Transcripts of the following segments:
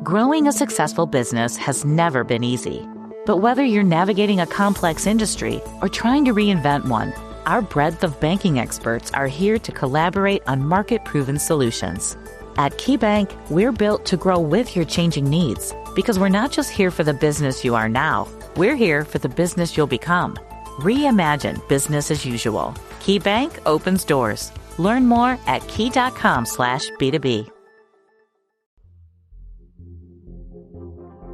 Growing a successful business has never been easy. But whether you're navigating a complex industry or trying to reinvent one, our breadth of banking experts are here to collaborate on market-proven solutions. At KeyBank, we're built to grow with your changing needs because we're not just here for the business you are now, we're here for the business you'll become. Reimagine business as usual. KeyBank opens doors. Learn more at key.com/B2B.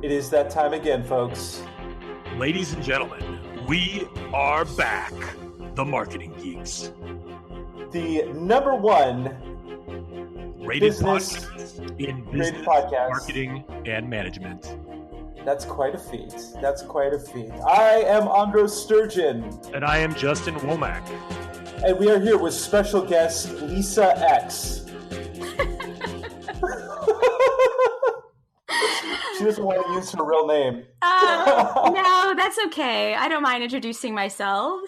It is that time again, folks. Ladies and gentlemen, we are back. The Marketing Geeks. The number one rated business podcast in business, podcast. Marketing, and management. That's quite a feat. That's quite a feat. I am Andros Sturgeon. And I am Justin Womack. And we are here with special guest Lisa X. She doesn't want to use her real name. No, that's okay. I don't mind introducing myself.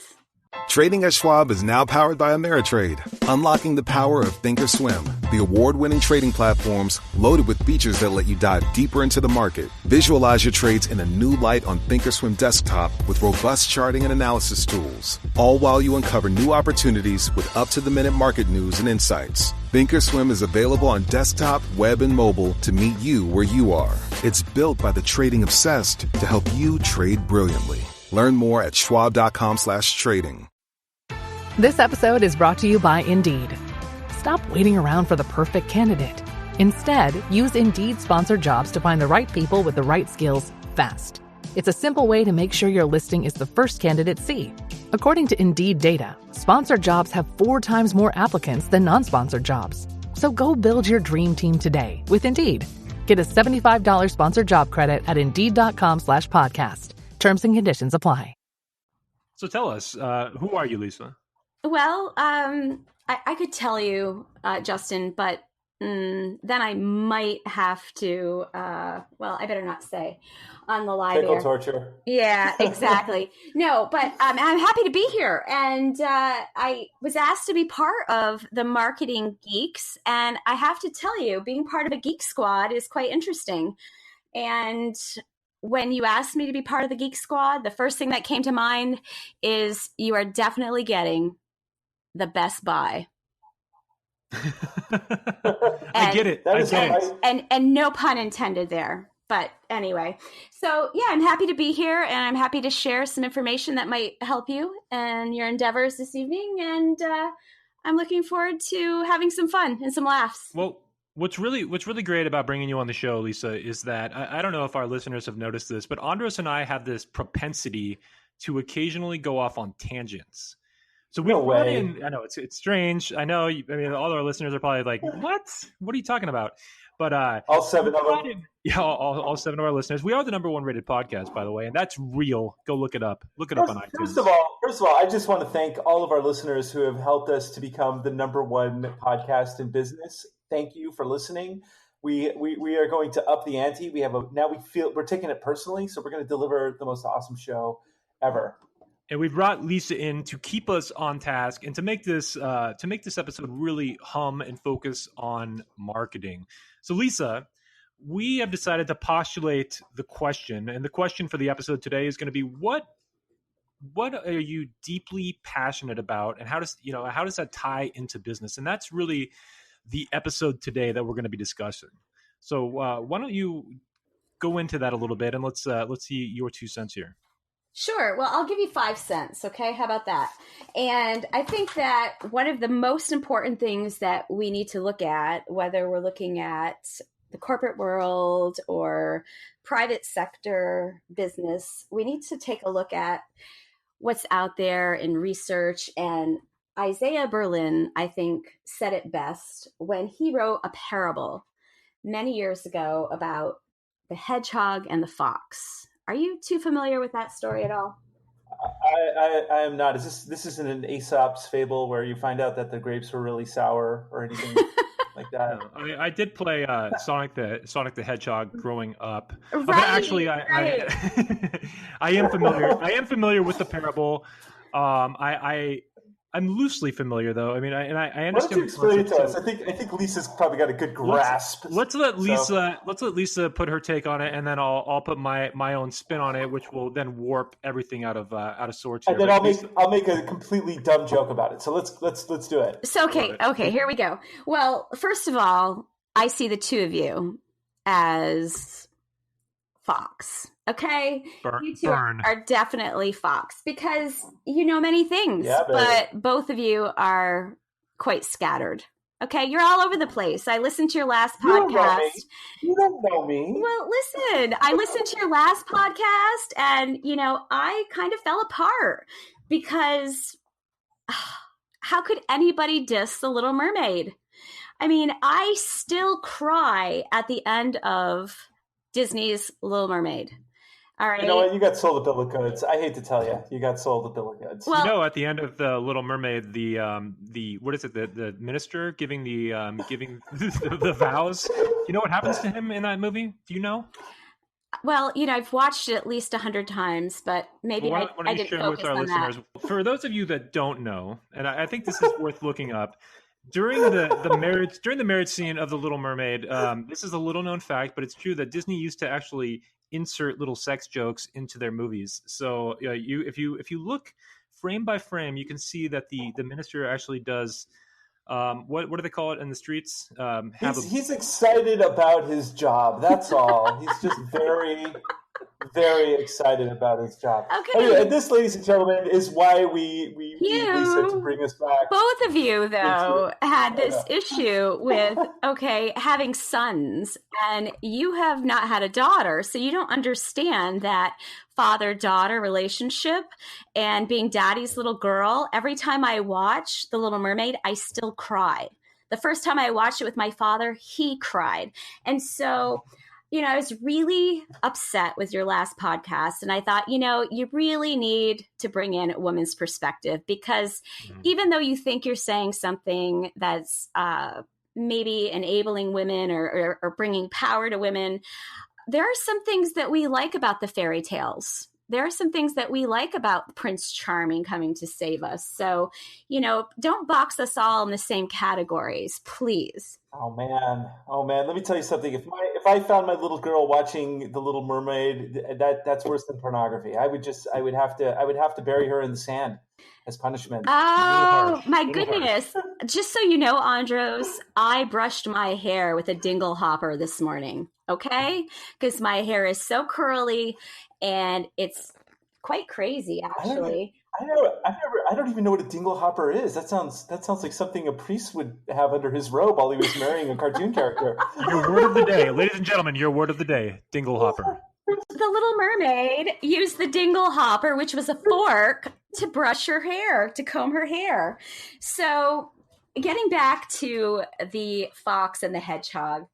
Trading at Schwab is now powered by Ameritrade, unlocking the power of Thinkorswim, the award-winning trading platforms loaded with features that let you dive deeper into the market. Visualize your trades in a new light on Thinkorswim desktop with robust charting and analysis tools, all while you uncover new opportunities with up-to-the-minute market news and insights. Thinkorswim is available on desktop, web, and mobile to meet you where you are. It's built by the trading obsessed to help you trade brilliantly. Learn more at schwab.com/trading. This episode is brought to you by Indeed. Stop waiting around for the perfect candidate. Instead, use Indeed sponsored jobs to find the right people with the right skills fast. It's a simple way to make sure your listing is the first candidates see. According to Indeed data, sponsored jobs have 4 times more applicants than non-sponsored jobs. So go build your dream team today with Indeed. Get a $75 sponsored job credit at Indeed.com/podcast. Terms and conditions apply. So tell us, who are you, Lisa? Well, I could tell you, Justin, but then I might have to, well, I better not say on the live Tickle air. torture. Yeah, exactly. No, but I'm happy to be here. And I was asked to be part of the Marketing Geeks. And I have to tell you, being part of a Geek Squad is quite interesting. And when you asked me to be part of the Geek Squad, the first thing that came to mind is you are definitely getting the best buy. I get it. And no pun intended there. But anyway, so yeah, I'm happy to be here and I'm happy to share some information that might help you and your endeavors this evening. And I'm looking forward to having some fun and some laughs. Well, what's really great about bringing you on the show, Lisa, is that I don't know if our listeners have noticed this, but Andros and I have this propensity to occasionally go off on tangents. So we brought in, I know it's strange. I know, all our listeners are probably like, what are you talking about? But all 7 of them. Yeah, all 7 of our listeners. We are the number 1 rated podcast, by the way, and that's real. Go look it up. Look it up on iTunes. First of all, I just want to thank all of our listeners who have helped us to become the number 1 podcast in business. Thank you for listening. We are going to up the ante. We're taking it personally, so we're going to deliver the most awesome show ever. And we brought Lisa in to keep us on task and to make this episode really hum and focus on marketing. So Lisa, we have decided to postulate the question, and the question for the episode today is going to be what are you deeply passionate about, and how does that tie into business? And that's really the episode today that we're going to be discussing. So why don't you go into that a little bit, and let's see your 2 cents here. Sure. Well, I'll give you 5 cents. Okay. How about that? And I think that one of the most important things that we need to look at, whether we're looking at the corporate world or private sector business, we need to take a look at what's out there in research. And Isaiah Berlin, I think, said it best when he wrote a parable many years ago about the hedgehog and the fox. Are you too familiar with that story at all? I am not. This isn't an Aesop's fable where you find out that the grapes were really sour or anything like that. No, I did play Sonic the Hedgehog growing up. Right, but actually, right. I am familiar. I am familiar with the parable. I'm loosely familiar, though. I mean, I understand. Why don't you explain it to us? I think Lisa's probably got a good grasp. Let's let Lisa put her take on it, and then I'll put my own spin on it, which will then warp everything out of sorts. And then I'll make a completely dumb joke about it. So let's do it. So okay, here we go. Well, first of all, I see the two of you as Fox. Okay, you two are definitely Fox because you know many things, but both of you are quite scattered. Okay, you're all over the place. I listened to your last podcast. You don't know me. Well, listen, I listened to your last podcast, and I kind of fell apart because how could anybody diss The Little Mermaid? I mean, I still cry at the end of Disney's Little Mermaid. All right. You know what? You got sold a bill of goods. I hate to tell you, you got sold a bill of goods. Well, at the end of The Little Mermaid, the what is it? The minister giving the vows. You know what happens to him in that movie? Do you know? Well, I've watched it at least 100 times, but maybe I didn't focus on that. For those of you that don't know, and I think this is worth looking up. During the marriage scene of The Little Mermaid, this is a little known fact, but it's true that Disney used to actually insert little sex jokes into their movies. So if you look frame by frame, you can see that the minister actually does what do they call it in the streets? He's excited about his job. That's all. He's just very, very excited about his job. Okay. Anyway, and this, ladies and gentlemen, is why we need Lisa to bring us back. Both of you, though, had this issue with, having sons, and you have not had a daughter, so you don't understand that father-daughter relationship and being daddy's little girl. Every time I watch The Little Mermaid, I still cry. The first time I watched it with my father, he cried. And so I was really upset with your last podcast, and I thought, you really need to bring in a woman's perspective because even though you think you're saying something that's maybe enabling women or bringing power to women, there are some things that we like about the fairy tales. There are some things that we like about Prince Charming coming to save us. So, don't box us all in the same categories, please. Oh man. Let me tell you something. If I found my little girl watching The Little Mermaid, that's worse than pornography. I would have to bury her in the sand as punishment. Oh my goodness. Just so you know, Andros, I brushed my hair with a dingle hopper this morning. Okay? Because my hair is so curly and it's quite crazy, actually. I don't even know what a dingle hopper is. That sounds like something a priest would have under his robe while he was marrying a cartoon character. Your word of the day, ladies and gentlemen, your word of the day, dingle hopper. The Little Mermaid used the dingle hopper, which was a fork, to brush her hair, to comb her hair. So getting back to the fox and the hedgehog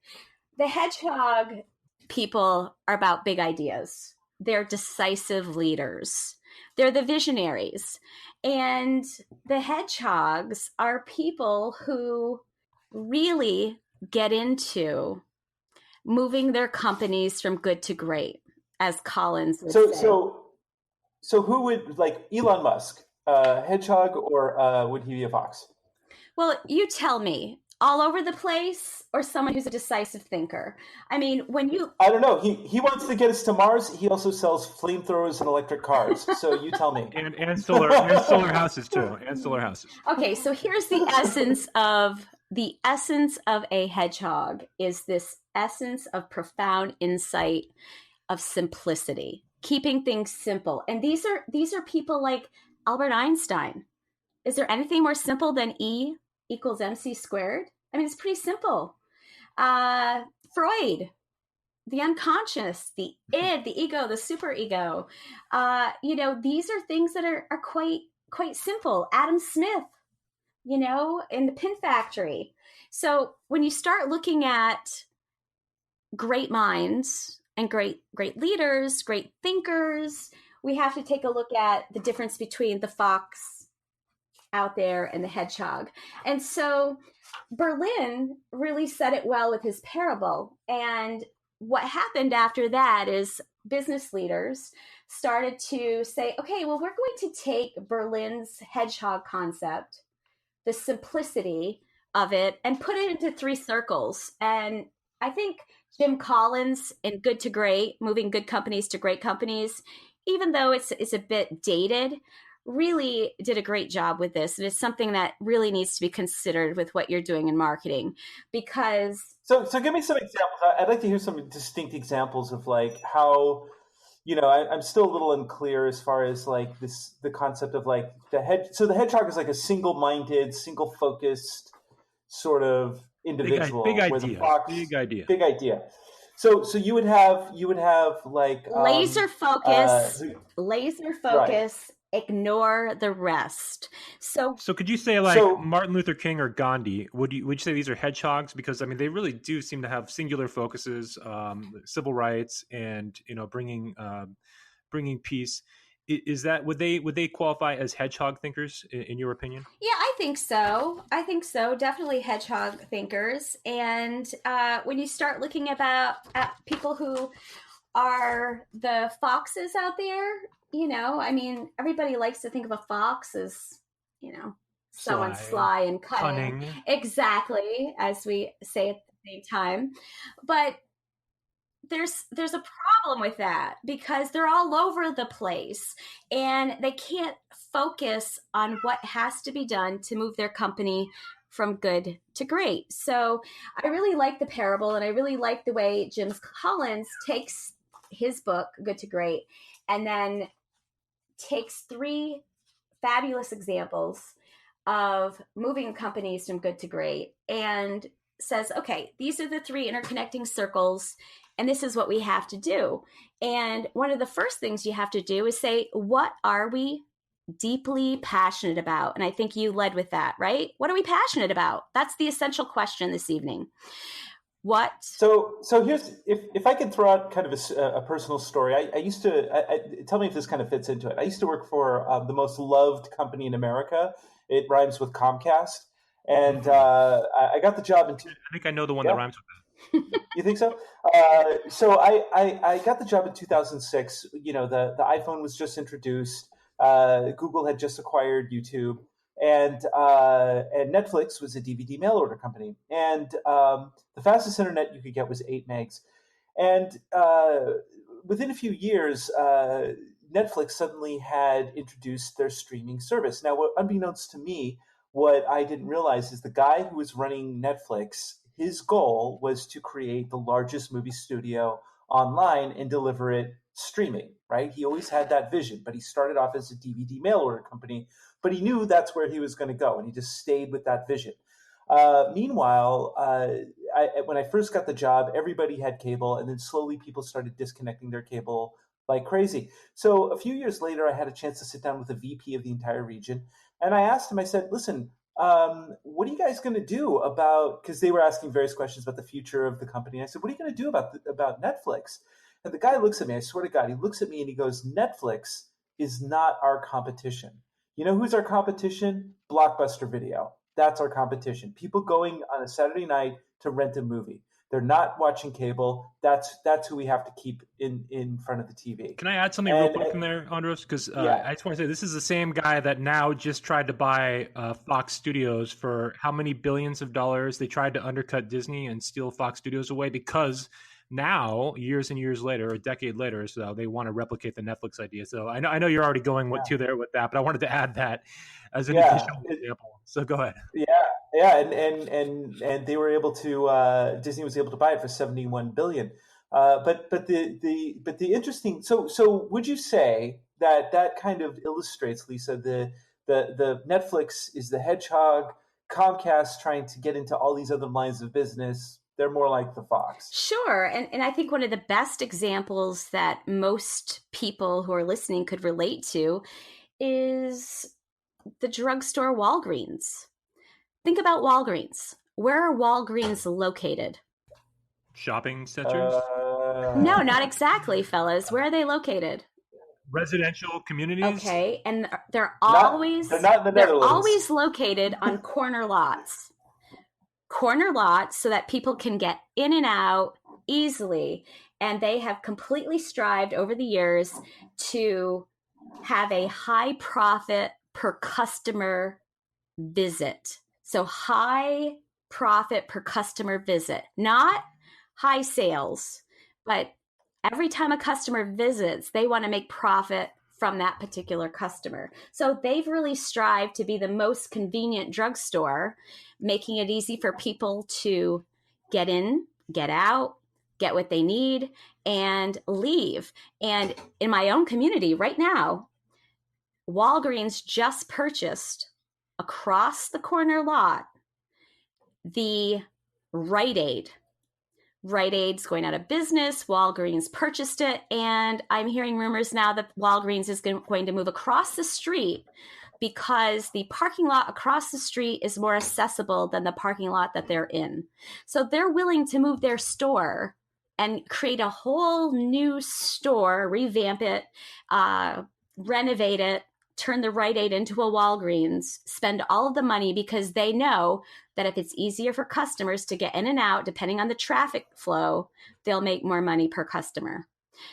people are about big ideas. They're decisive leaders. They're the visionaries. And the hedgehogs are people who really get into moving their companies from good to great, as Collins would say. So who would, like Elon Musk, hedgehog, or would he be a fox? Well, you tell me. All over the place, or someone who's a decisive thinker? I mean, I don't know. He wants to get us to Mars. He also sells flamethrowers and electric cars. So you tell me. and solar houses too. And solar houses. Okay, so here's the essence of a hedgehog is this essence of profound insight, of simplicity, keeping things simple. And these are people like Albert Einstein. Is there anything more simple than E equals MC squared? I mean, it's pretty simple. Freud, the unconscious, the id, the ego, the superego. These are things that are quite simple. Adam Smith, in the Pin Factory. So when you start looking at great minds and great leaders, great thinkers, we have to take a look at the difference between the fox out there and the hedgehog. And so Berlin really said it well with his parable. And what happened after that is business leaders started to say, okay, well, we're going to take Berlin's hedgehog concept, the simplicity of it, and put it into 3 circles. And I think Jim Collins in Good to Great, Moving Good Companies to Great Companies, even though it's a bit dated, really did a great job with this. And it's something that really needs to be considered with what you're doing in marketing, because... So give me some examples. I'd like to hear some distinct examples of like how, I'm still a little unclear as far as like the concept of like so the hedgehog is like a single-minded, single-focused sort of individual. Big where idea. The fox, Big idea. So you would have like laser focus, right. Ignore the rest. So could you say like Martin Luther King or Gandhi? Would you say these are hedgehogs? Because I mean, they really do seem to have singular focuses, civil rights, and bringing peace. Is that would they qualify as hedgehog thinkers in your opinion? Yeah, I think so. Definitely hedgehog thinkers. And when you start looking at people who are the foxes out there, I mean, everybody likes to think of a fox as, someone sly and cunning. Exactly, as we say at the same time. But there's a problem with that because they're all over the place and they can't focus on what has to be done to move their company from good to great. So I really like the parable, and I really like the way Jim Collins takes his book, Good to Great, and then takes 3 fabulous examples of moving companies from good to great and says, okay, these are the 3 interconnecting circles, and this is what we have to do. And one of the first things you have to do is say, what are we deeply passionate about? And I think you led with that, right? What are we passionate about? That's the essential question this evening. What? So here's, if I could throw out kind of a personal story. I used to, tell me if this kind of fits into it. I used to work for the most loved company in America. It rhymes with Comcast. And I got the job in... I think I know the one that rhymes with that. You think so? So I got the job in 2006. The iPhone was just introduced. Google had just acquired YouTube. And Netflix was a DVD mail order company. And the fastest internet you could get was 8 megs. And within a few years, Netflix suddenly had introduced their streaming service. Now, unbeknownst to me, what I didn't realize is the guy who was running Netflix, his goal was to create the largest movie studio online and deliver it streaming, right? He always had that vision, but he started off as a DVD mail order company, but he knew that's where he was going to go, and he just stayed with that vision. Meanwhile, when I first got the job, everybody had cable, and then slowly people started disconnecting their cable like crazy. So a few years later, I had a chance to sit down with the VP of the entire region, and I asked him, I said, listen, what are you guys going to do about, because they were asking various questions about the future of the company. And I said, what are you going to do about Netflix? And the guy looks at me, I swear to God, he looks at me and he goes, Netflix is not our competition. You know who's our competition? Blockbuster Video. That's our competition. People going on a Saturday night to rent a movie. They're not watching cable. That's who we have to keep in front of the TV. Can I add something real quick in there, Andros? Because I just want to say this is the same guy that now just tried to buy Fox Studios for how many billions of dollars? They tried to undercut Disney and steal Fox Studios away because now, years and years later, a decade later, so they want to replicate the Netflix idea. So I know you're already going to there with that, but I wanted to add that as an additional example. So go ahead. Yeah, and they were able to. Disney was able to buy it for $71 billion. But the interesting. So would you say that kind of illustrates, Lisa, the Netflix is the hedgehog, Comcast trying to get into all these other lines of business. They're more like the fox. Sure. And I think one of the best examples that most people who are listening could relate to is the drugstore Walgreens. Think about Walgreens. Where are Walgreens located? Shopping centers? No, not exactly, fellas. Where are they located? Residential communities? Okay. And they're always located on corner lots. Corner lots so that people can get in and out easily. And they have completely strived over the years to have a high profit per customer visit. So high profit per customer visit, not high sales, but every time a customer visits, they want to make profit from that particular customer. So they've really strived to be the most convenient drugstore, making it easy for people to get in, get out, get what they need, and leave. And in my own community right now, Walgreens just purchased across the corner lot the Rite Aid. Rite Aid's going out of business. Walgreens purchased it. And I'm hearing rumors now that Walgreens is going to move across the street because the parking lot across the street is more accessible than the parking lot that they're in. So they're willing to move their store and create a whole new store, revamp it, renovate it, turn the Rite Aid into a Walgreens, spend all of the money because they know that if it's easier for customers to get in and out, depending on the traffic flow, they'll make more money per customer.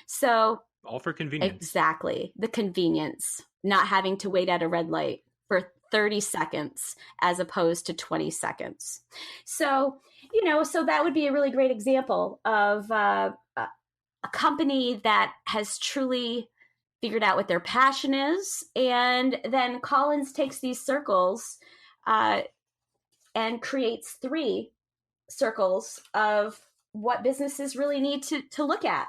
So all for convenience. Exactly. The convenience, not having to wait at a red light for 30 seconds as opposed to 20 seconds. So, so that would be a really great example of a company that has truly figured out what their passion is. And then Collins takes these circles and creates 3 circles of what businesses really need to look at.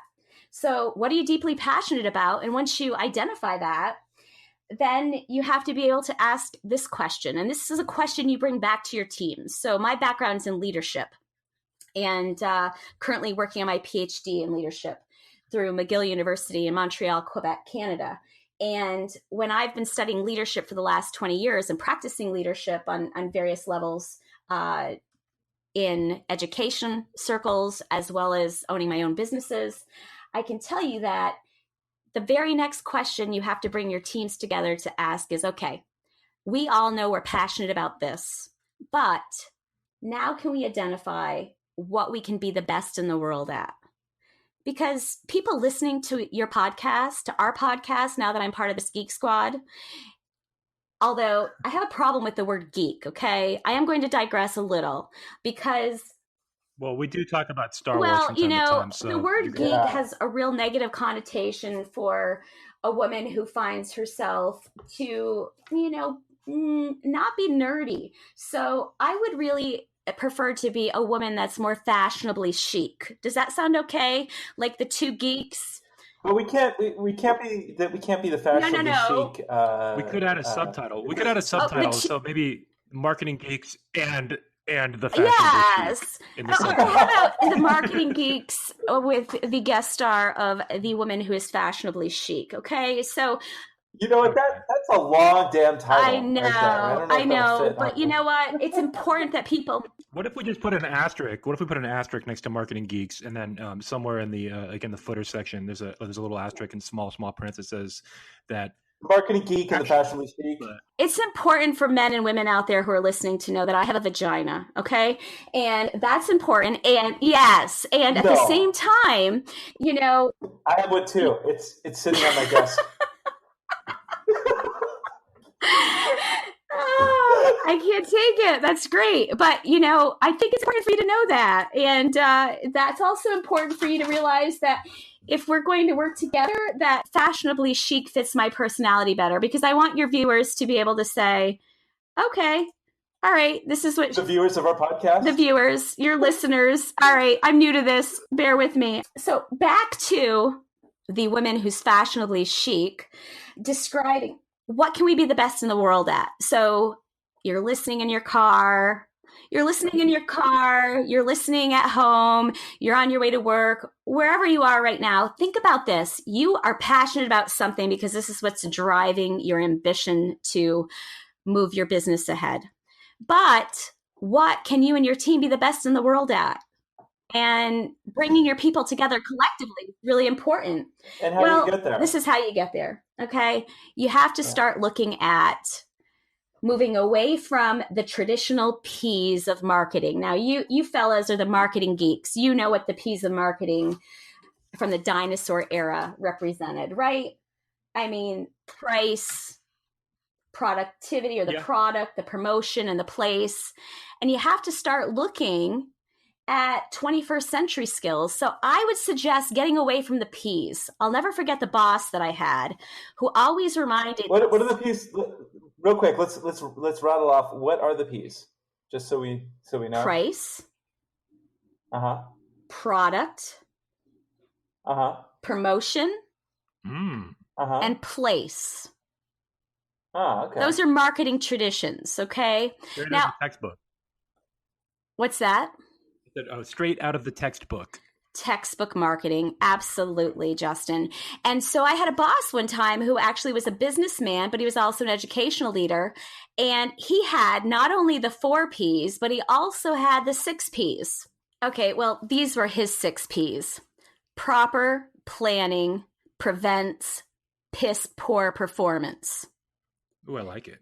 So what are you deeply passionate about? And once you identify that, then you have to be able to ask this question. And this is a question you bring back to your teams. So my background's in leadership and currently working on my PhD in leadership through McGill University in Montreal, Quebec, Canada. And when I've been studying leadership for the last 20 years and practicing leadership on various levels in education circles, as well as owning my own businesses, I can tell you that the very next question you have to bring your teams together to ask is, okay, we all know we're passionate about this, but now can we identify what we can be the best in the world at? Because people listening to your podcast, to our podcast, now that I'm part of this Geek Squad, although I have a problem with the word geek, okay? I am going to digress a little because... Well, we do talk about Star Wars from time to time. So the word geek has a real negative connotation for a woman who finds herself to, not be nerdy. So I would really prefer to be a woman that's more fashionably chic. Does that sound okay? Like the 2 geeks? Well, we can't be the fashionably chic. We could add a subtitle. We could add a subtitle. So maybe Marketing Geeks and the fashionable chic. How about the Marketing Geeks with the guest star of the woman who is fashionably chic? Okay, so you know what? That's a long damn title. I know, I know, but you know what? It's important that people. What if we just put an asterisk? What if we put an asterisk next to Marketing Geeks, and then somewhere in the in the footer section, there's a little asterisk in small print that says that. Marketing Geek and the Fashionably Chic. It's important for men and women out there who are listening to know that I have a vagina, okay? And that's important. And yes, and at the same time, I have one too. It's sitting on my desk. I can't take it. That's great. But, I think it's important for you to know that. And that's also important for you to realize that if we're going to work together, that fashionably chic fits my personality better, because I want your viewers to be able to say, okay, all right, this is what... The viewers of our podcast? The viewers, your listeners. All right, I'm new to this. Bear with me. So back to the women who's fashionably chic, describing what can we be the best in the world at? So you're listening in your car, you're listening at home, you're on your way to work, wherever you are right now, think about this. You are passionate about something because this is what's driving your ambition to move your business ahead. But what can you and your team be the best in the world at? And bringing your people together collectively is really important. And how do you get there? This is how you get there, okay? You have to start looking at moving away from the traditional P's of marketing. Now, you fellas are the marketing geeks. You know what the P's of marketing from the dinosaur era represented, right? I mean, price, productivity, or the product, the promotion, and the place. And you have to start looking at 21st century skills. So I would suggest getting away from the P's. I'll never forget the boss that I had who always reminded What are the P's? Real quick, let's rattle off. What are the P's? Just so we know. Price. Uh-huh. Product. Uh-huh. Promotion. Uh-huh. And place. Okay. Those are marketing traditions, okay? Straight now, out of the textbook. What's that? Straight out of the textbook. Textbook marketing. Absolutely, Justin. And so I had a boss one time who actually was a businessman, but he was also an educational leader. And he had not only the 4 Ps, but he also had the 6 Ps. Okay, well, these were his 6 Ps. Proper planning prevents piss poor performance. Ooh, I like it.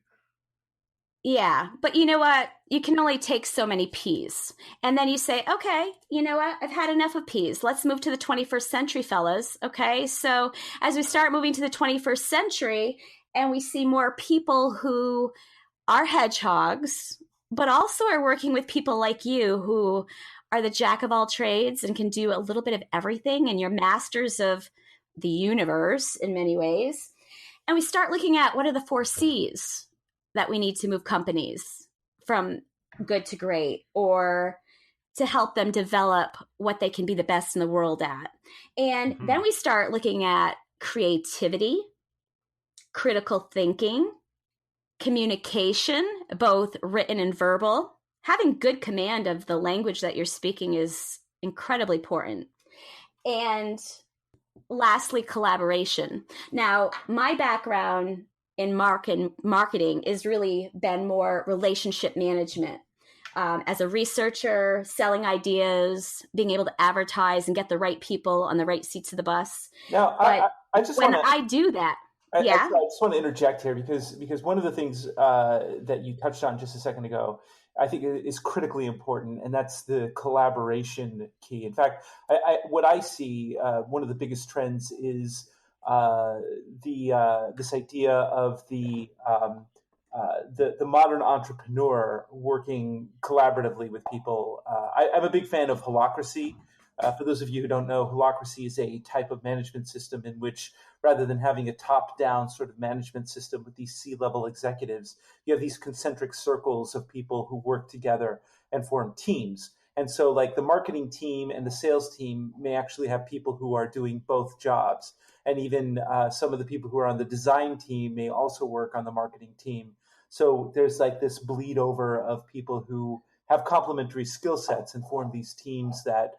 Yeah, but you know what? You can only take so many Ps. And then you say, okay, you know what? I've had enough of Ps. Let's move to the 21st century, fellas. Okay, so as we start moving to the 21st century and we see more people who are hedgehogs, but also are working with people like you who are the jack of all trades and can do a little bit of everything, and you're masters of the universe in many ways. And we start looking at what are the 4 Cs that we need to move companies from good to great, or to help them develop what they can be the best in the world at. And then we start looking at creativity, critical thinking, communication, both written and verbal. Having good command of the language that you're speaking is incredibly important. And lastly, collaboration. Now, my background in marketing is really been more relationship management. As a researcher, selling ideas, being able to advertise and get the right people on the right seats of the bus. Now, I just when wanna, I do that, I just want to interject here because one of the things that you touched on just a second ago, I think is critically important, and that's the collaboration key. In fact, what I see, one of the biggest trends is this idea of the modern entrepreneur working collaboratively with people. I'm a big fan of holacracy. For those of you who don't know, holacracy is a type of management system in which, rather than having a top-down sort of management system with these C-level executives, you have these concentric circles of people who work together and form teams. And so like the marketing team and the sales team may actually have people who are doing both jobs. And even some of the people who are on the design team may also work on the marketing team. So there's like this bleed over of people who have complementary skill sets and form these teams that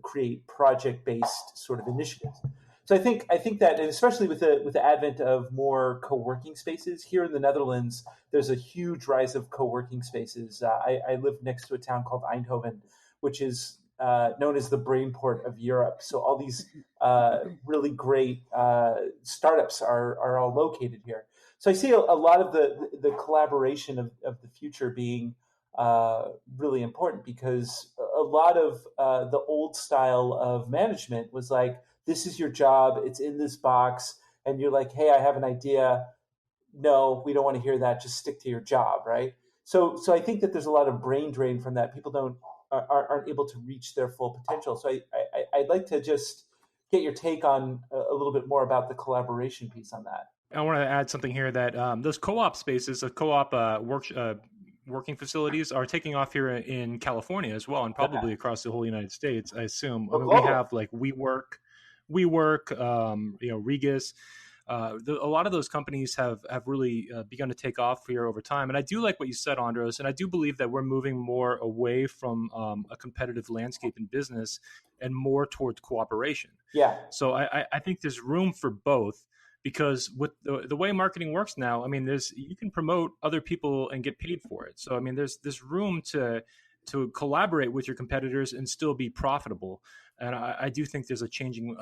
create project-based sort of initiatives. So I think that, and especially with the advent of more co-working spaces here in the Netherlands, there's a huge rise of co-working spaces. I live next to a town called Eindhoven, which is known as the brainport of Europe. So all these really great startups are all located here. So I see a lot of the collaboration of the future being really important, because a lot of the old style of management was like, this is your job, it's in this box, and you're like, hey, I have an idea. No, we don't want to hear that. Just stick to your job, right? So I think that there's a lot of brain drain from that. People aren't able to reach their full potential. So I'd like to just get your take on a little bit more about the collaboration piece on that. I want to add something here that those co-op spaces, co-op working facilities are taking off here in California as well, and probably across the whole United States, I assume. I mean, we have like WeWork, Regus. A lot of those companies have really begun to take off here over time. And I do like what you said, Andros, and I do believe that we're moving more away from a competitive landscape in business and more towards cooperation. Yeah. So I think there's room for both, because with the way marketing works now, I mean, you can promote other people and get paid for it. So, I mean, there's room to collaborate with your competitors and still be profitable. And I do think there's a changing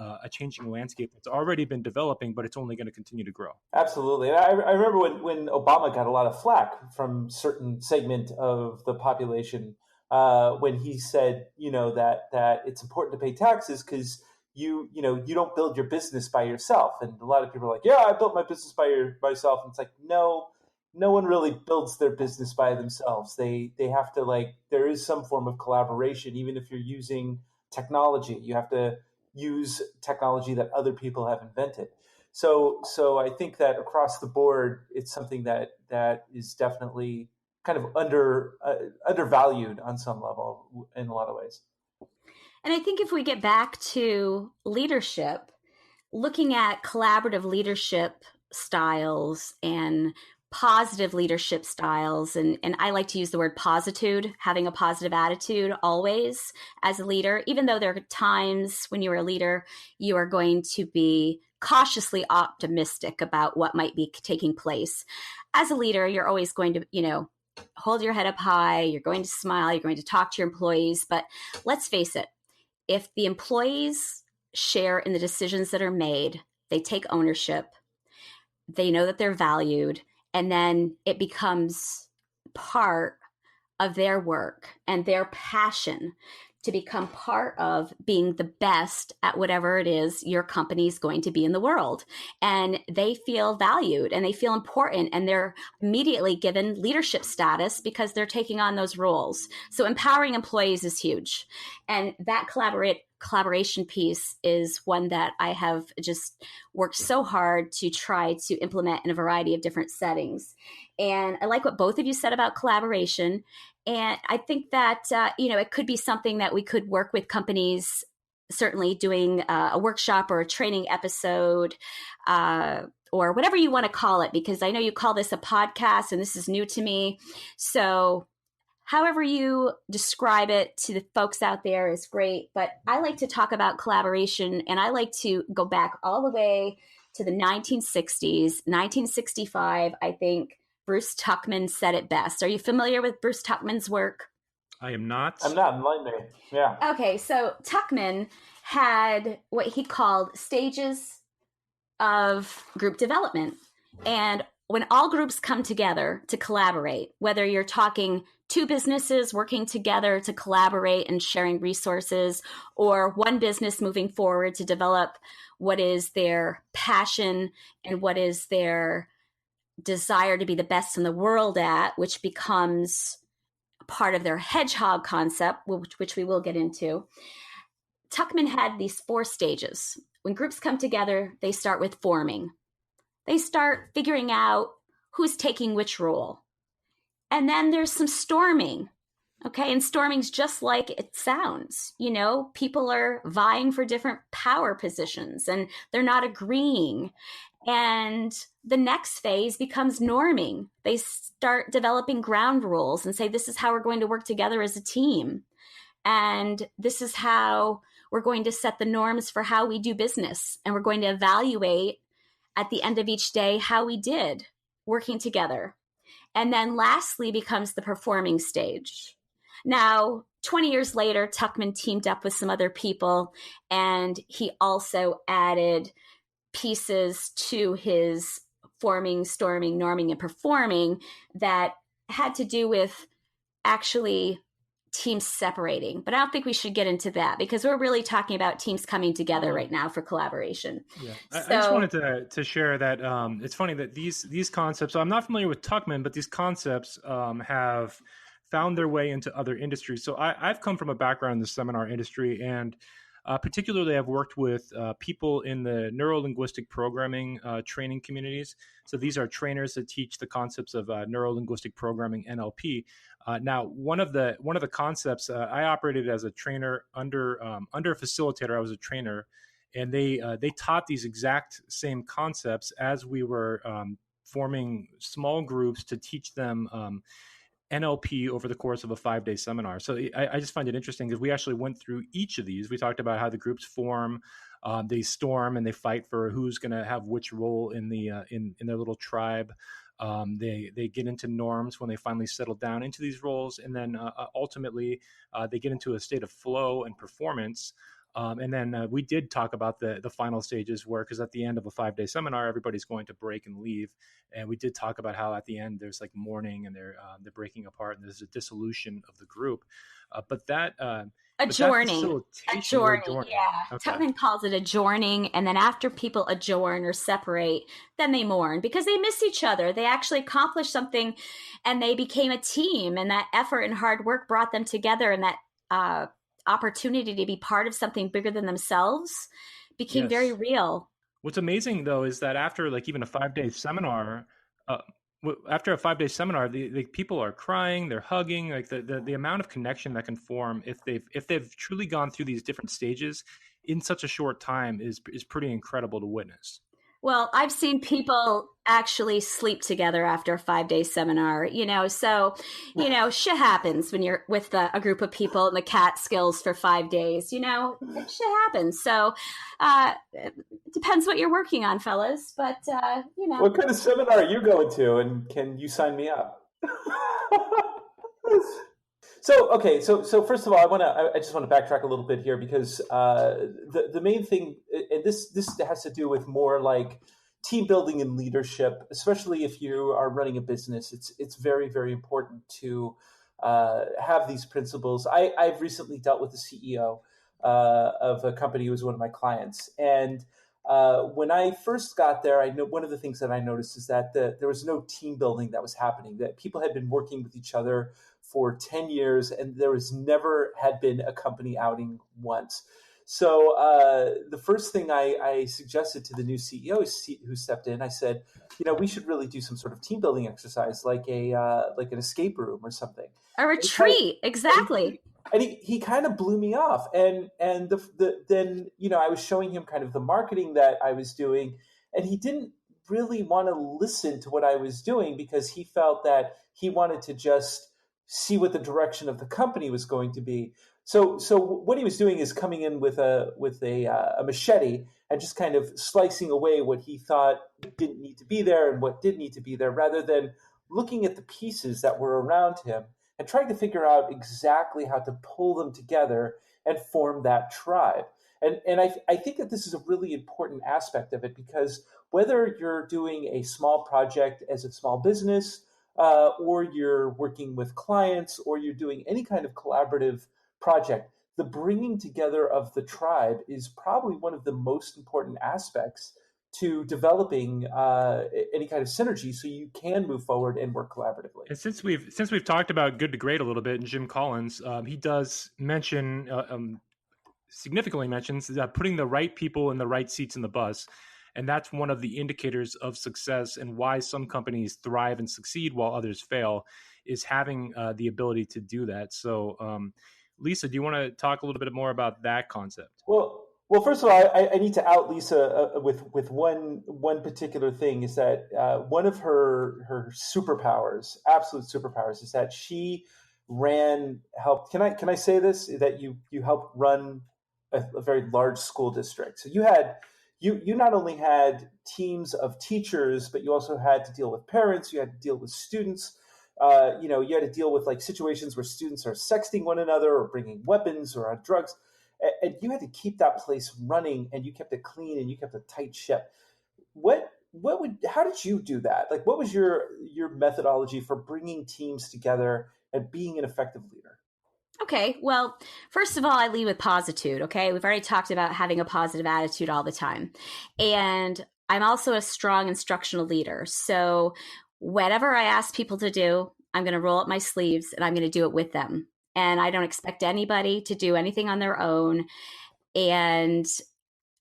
landscape that's already been developing, but it's only going to continue to grow. Absolutely. And I remember when Obama got a lot of flack from certain segment of the population when he said, that it's important to pay taxes because you don't build your business by yourself. And a lot of people are like, yeah, I built my business by myself. And it's like, no one really builds their business by themselves. They have to, there is some form of collaboration. Even if you're using technology, you have to use technology that other people have invented. So I think that across the board, it's something that is definitely kind of undervalued on some level in a lot of ways. And I think if we get back to leadership, looking at collaborative leadership styles and positive leadership styles, and I like to use the word positude, having a positive attitude always as a leader, even though there are times when you're a leader, you are going to be cautiously optimistic about what might be taking place. As a leader, you're always going to, hold your head up high, you're going to smile, you're going to talk to your employees, but let's face it, if the employees share in the decisions that are made, they take ownership, they know that they're valued, and then it becomes part of their work and their passion to become part of being the best at whatever it is your company is going to be in the world. And they feel valued and they feel important, and they're immediately given leadership status because they're taking on those roles. So empowering employees is huge. And that collaboration piece is one that I have just worked so hard to try to implement in a variety of different settings. And I like what both of you said about collaboration. And I think that, it could be something that we could work with companies, certainly doing a workshop or a training episode, or whatever you want to call it, because I know you call this a podcast and this is new to me. So however you describe it to the folks out there is great. But I like to talk about collaboration, and I like to go back all the way to the 1960s, 1965, I think. Bruce Tuckman said it best. Are you familiar with Bruce Tuckman's work? I am not. I'm not. Enlighten me. Yeah. Okay, so Tuckman had what he called stages of group development. And when all groups come together to collaborate, whether you're talking two businesses working together to collaborate and sharing resources, or one business moving forward to develop what is their passion and what is their desire to be the best in the world at, which becomes part of their Hedgehog concept, which we will get into. Tuckman had these 4 stages. When groups come together, they start with forming. They start figuring out who's taking which role. And then there's some storming. Okay, and storming's just like it sounds. People are vying for different power positions and they're not agreeing. And the next phase becomes norming. They start developing ground rules and say, this is how we're going to work together as a team. And this is how we're going to set the norms for how we do business. And we're going to evaluate at the end of each day how we did working together. And then lastly becomes the performing stage. Now, 20 years later, Tuckman teamed up with some other people, and he also added pieces to his forming, storming, norming, and performing that had to do with actually teams separating. But I don't think we should get into that because we're really talking about teams coming together right now for collaboration. Yeah, I just wanted to share that it's funny that these concepts, so I'm not familiar with Tuckman, but these concepts have found their way into other industries. So I've come from a background in the seminar industry, and particularly I've worked with people in the neuro-linguistic programming training communities. So these are trainers that teach the concepts of neuro-linguistic programming, NLP. Now, one of the concepts, I operated as a trainer under a facilitator. I was a trainer, and they taught these exact same concepts as we were forming small groups to teach them NLP over the course of a 5-day seminar. So I just find it interesting because we actually went through each of these. We talked about how the groups form, they storm, and they fight for who's going to have which role in the in their little tribe. They get into norms when they finally settle down into these roles, and then ultimately they get into a state of flow and performance And then we did talk about the final stages where, because at the end of a 5-day seminar, everybody's going to break and leave. And we did talk about how at the end there's like mourning and they're breaking apart and there's a dissolution of the group. But that adjourning. Adjourning. Yeah. Okay. Tubman calls it adjourning. And then after people adjourn or separate, then they mourn because they miss each other. They actually accomplished something and they became a team, and that effort and hard work brought them together, and that opportunity to be part of something bigger than themselves became very real. What's amazing though is that after like even a 5-day seminar, the people are crying, they're hugging, like the amount of connection that can form if they've truly gone through these different stages in such a short time is pretty incredible to witness. Well, I've seen people actually sleep together after a 5-day seminar, so, shit happens when you're with a group of people in the Catskills for 5 days, shit happens. So it depends what you're working on, fellas, but, What kind of seminar are you going to, and can you sign me up? So first of all, I just want to backtrack a little bit here because the main thing, and this has to do with more like team building and leadership, especially if you are running a business. It's very, very important to have these principles. I've recently dealt with the CEO of a company who was one of my clients, and when I first got there, I know one of the things that I noticed is that there was no team building that was happening. That people had been working with each other for 10 years, and there was never had been a company outing once. So the first thing I suggested to the new CEO who stepped in, I said, we should really do some sort of team building exercise, like an escape room or something. A retreat, exactly. And he kind of blew me off. And then I was showing him kind of the marketing that I was doing, and he didn't really want to listen to what I was doing because he felt that he wanted to just see what the direction of the company was going to be. So what he was doing is coming in with a machete and just kind of slicing away what he thought didn't need to be there and what did need to be there, rather than looking at the pieces that were around him and trying to figure out exactly how to pull them together and form that tribe. And I think that this is a really important aspect of it, because whether you're doing a small project as a small business, or you're working with clients, or you're doing any kind of collaborative project, the bringing together of the tribe is probably one of the most important aspects to developing any kind of synergy, so you can move forward and work collaboratively. And since we've talked about good to great a little bit, and Jim Collins, he does mention significantly mentions putting the right people in the right seats in the bus. And that's one of the indicators of success, and why some companies thrive and succeed while others fail, is having the ability to do that. So, Lisa, do you want to talk a little bit more about that concept? Well, first of all, I need to out Lisa with one particular thing, is that one of her superpowers, absolute superpowers, is that she helped. Can I say this? That you helped run a very large school district. So you not only had teams of teachers, but you also had to deal with parents. You had to deal with students. You had to deal with like situations where students are sexting one another or bringing weapons or on drugs. And you had to keep that place running, and you kept it clean, and you kept a tight ship. How did you do that? Like, what was your methodology for bringing teams together and being an effective leader? Okay, well, first of all, I lead with positude, okay? We've already talked about having a positive attitude all the time. And I'm also a strong instructional leader. So whatever I ask people to do, I'm going to roll up my sleeves and I'm going to do it with them. And I don't expect anybody to do anything on their own. And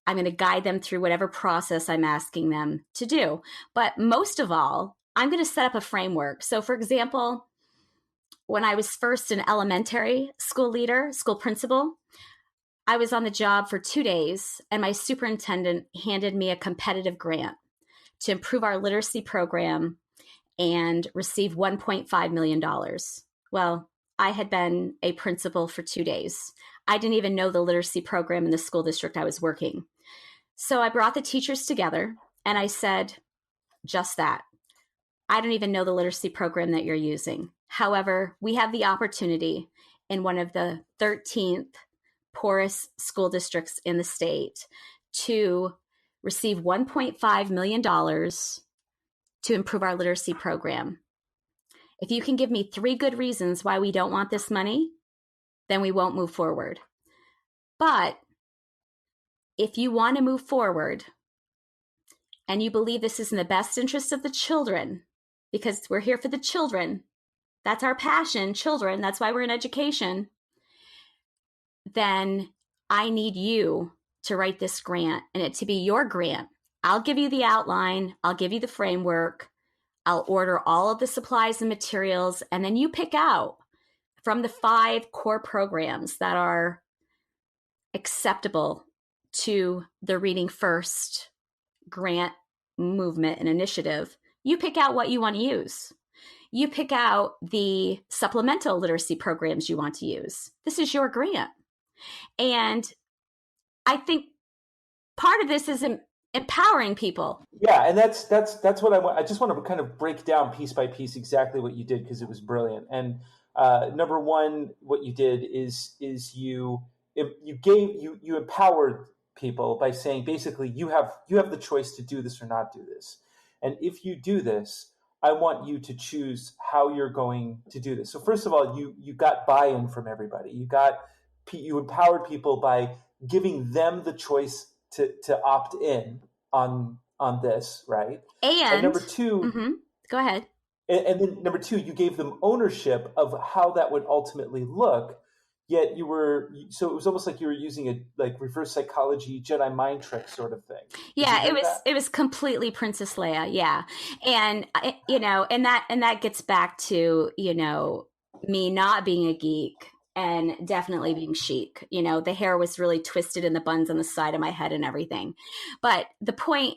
I'm going to guide them through whatever process I'm asking them to do. But most of all, I'm going to set up a framework. So for example, when I was first an elementary school principal, I was on the job for 2 days, and my superintendent handed me a competitive grant to improve our literacy program and receive $1.5 million. Well, I had been a principal for 2 days. I didn't even know the literacy program in the school district I was working. So I brought the teachers together and I said, just that. I don't even know the literacy program that you're using. However, we have the opportunity in one of the 13th poorest school districts in the state to receive $1.5 million to improve our literacy program. If you can give me 3 good reasons why we don't want this money, then we won't move forward. But if you want to move forward and you believe this is in the best interest of the children, because we're here for the children, that's our passion, children, that's why we're in education, then I need you to write this grant and it to be your grant. I'll give you the outline, I'll give you the framework, I'll order all of the supplies and materials, and then you pick out from the 5 core programs that are acceptable to the Reading First grant movement and initiative. You pick out what you want to use. You pick out the supplemental literacy programs you want to use. This is your grant. And I think part of this is empowering people. Yeah, and that's what I want. I just want to kind of break down piece by piece exactly what you did, because it was brilliant. And number one, what you did is you empowered people by saying, basically, you have the choice to do this or not do this. And if you do this, I want you to choose how you're going to do this. So first of all, you got buy-in from everybody. You empowered people by giving them the choice to opt in on this, right? And number two, go ahead. And then number two, you gave them ownership of how that would ultimately look. Yet so it was almost like you were using a like reverse psychology Jedi mind trick sort of thing. Yeah, it was completely Princess Leia. Yeah. And and that gets back to, me not being a geek and definitely being chic. The hair was really twisted in the buns on the side of my head and everything. But the point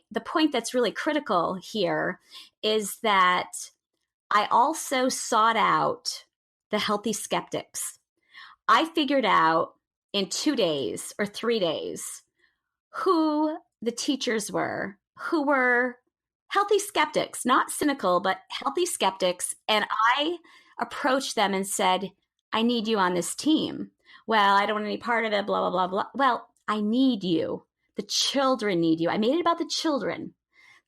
that's really critical here is that I also sought out the healthy skeptics. I figured out in 2 days or 3 days who the teachers were, who were healthy skeptics, not cynical, but healthy skeptics. And I approached them and said, I need you on this team. Well, I don't want any part of it, blah, blah, blah, blah. Well, I need you. The children need you. I made it about the children.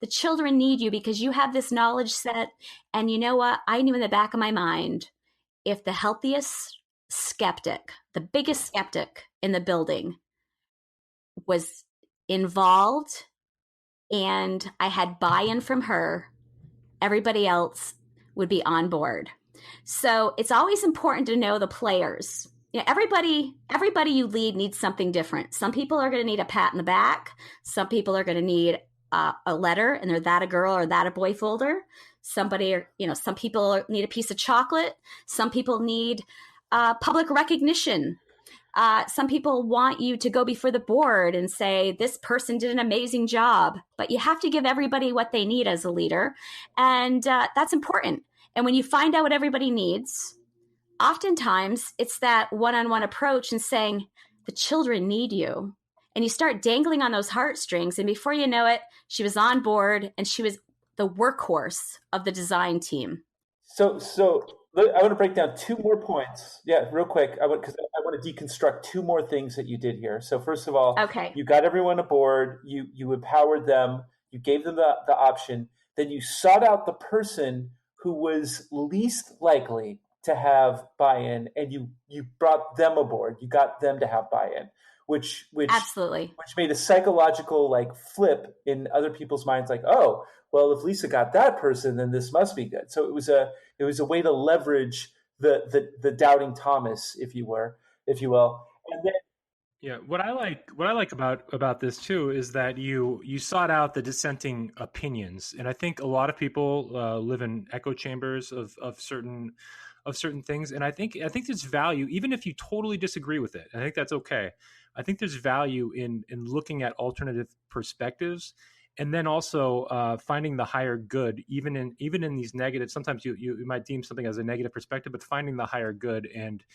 The children need you because you have this knowledge set. And you know what? I knew in the back of my mind, if the healthiest skeptic, the biggest skeptic in the building was involved and I had buy-in from her, everybody else would be on board. So it's always important to know the players. Everybody you lead needs something different. Some people are going to need a pat in the back. Some people are going to need a letter, and they're that a girl or that a boy folder. Some people need a piece of chocolate. Some people need public recognition. Some people want you to go before the board and say, this person did an amazing job, but you have to give everybody what they need as a leader. And that's important. And when you find out what everybody needs, oftentimes it's that one-on-one approach and saying, the children need you. And you start dangling on those heartstrings. And before you know it, she was on board and she was the workhorse of the design team. So I want to break down 2 more points. Yeah, real quick. Because I want to deconstruct 2 more things that you did here. So first of all, okay, you got everyone aboard. You empowered them. You gave them the option. Then you sought out the person who was least likely to have buy-in, and you brought them aboard. You got them to have buy-in, which absolutely, which made a psychological flip in other people's minds. Like, oh, well, if Lisa got that person, then this must be good. So it was a way to leverage the doubting Thomas, if you will. And then, yeah, what I like about this too is that you sought out the dissenting opinions, and I think a lot of people live in echo chambers of certain things, and I think there's value, even if you totally disagree with it. I think that's okay. I think there's value in looking at alternative perspectives, and then also finding the higher good, even in these negative. Sometimes you might deem something as a negative perspective, but finding the higher good. And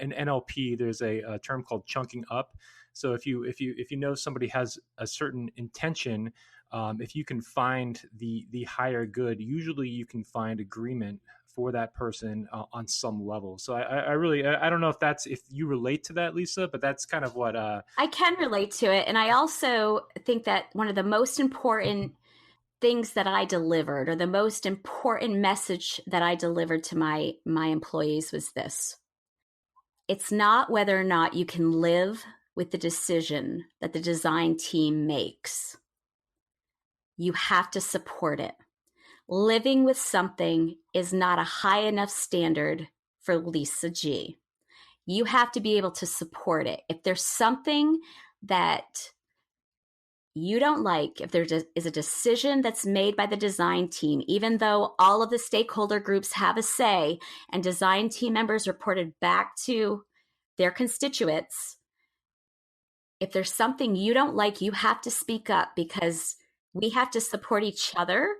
in NLP, there's a term called chunking up. So if you know somebody has a certain intention, if you can find the higher good, usually you can find agreement for that person on some level. So I don't know if you relate to that, Lisa, but that's kind of what I can relate to it. And I also think that one of the most important things that I delivered, or the most important message that I delivered to my employees, was this: it's not whether or not you can live with the decision that the design team makes. You have to support it. Living with something is not a high enough standard for Lisa G. You have to be able to support it. If there's something that you don't like, if there is a decision that's made by the design team, even though all of the stakeholder groups have a say and design team members reported back to their constituents, if there's something you don't like, you have to speak up, because we have to support each other.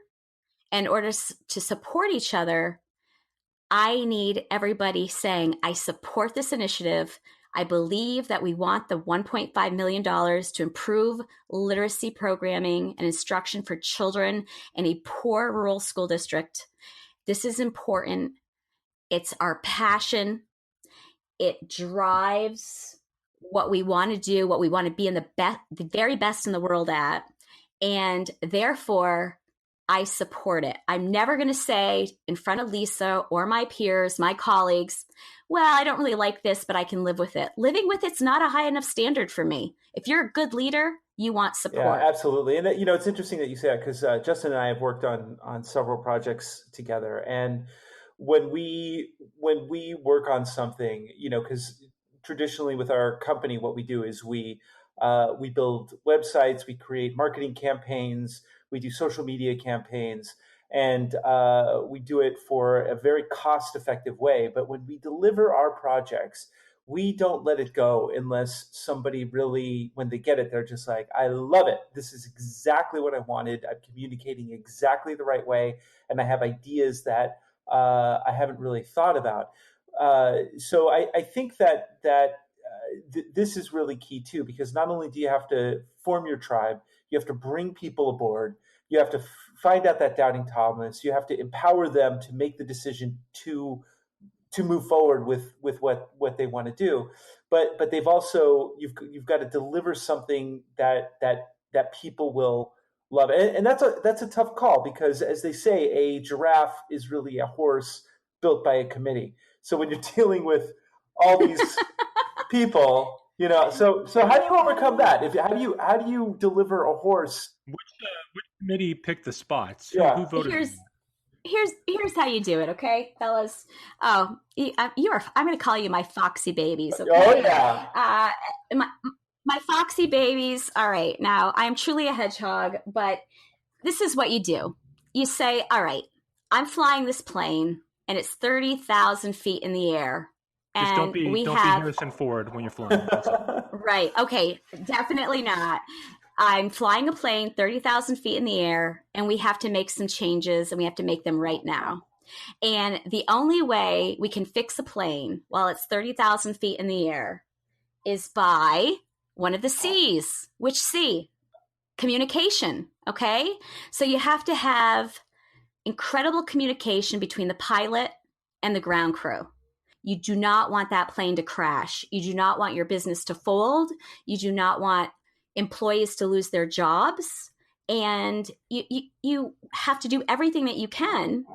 In order to support each other, I need everybody saying, I support this initiative. I believe that we want the $1.5 million to improve literacy programming and instruction for children in a poor rural school district. This is important. It's our passion. It drives what we want to do, what we want to be in the very best in the world at. And therefore, I support it. I'm never going to say in front of Lisa or my peers, my colleagues, well, I don't really like this, but I can live with it. Living with it's not a high enough standard for me. If you're a good leader, you want support. Yeah, absolutely. And it's interesting that you say that, because Justin and I have worked on several projects together. And when we work on something, because traditionally with our company, what we do is we build websites, we create marketing campaigns, we do social media campaigns, and we do it for a very cost-effective way. But when we deliver our projects, we don't let it go unless somebody really, when they get it, they're just like, I love it. This is exactly what I wanted. I'm communicating exactly the right way, and I have ideas that I haven't really thought about. So I think that this is really key too, because not only do you have to form your tribe, you have to bring people aboard, you have to find out that doubting Thomas, you have to empower them to make the decision to move forward with what they want to do. But they've also, you've got to deliver something that people will love. And that's a tough call, because as they say, a giraffe is really a horse built by a committee. So when you're dealing with all these people, so how do you overcome that? How do you deliver a horse? Which committee picked the spots? Yeah. Who voted? Here's how you do it, okay, fellas? Oh, I'm going to call you my foxy babies, okay? Oh yeah. My foxy babies. All right, now I'm truly a hedgehog, but this is what you do. You say, all right, I'm flying this plane, and it's 30,000 feet in the air. Just and don't be Harrison Ford when you're flying. Right. Okay. Definitely not. I'm flying a plane 30,000 feet in the air, and we have to make some changes, and we have to make them right now. And the only way we can fix a plane while it's 30,000 feet in the air is by one of the C's. Which C? Communication. Okay. So you have to have incredible communication between the pilot and the ground crew. You do not want that plane to crash. You do not want your business to fold. You do not want employees to lose their jobs. And you have to do everything that you can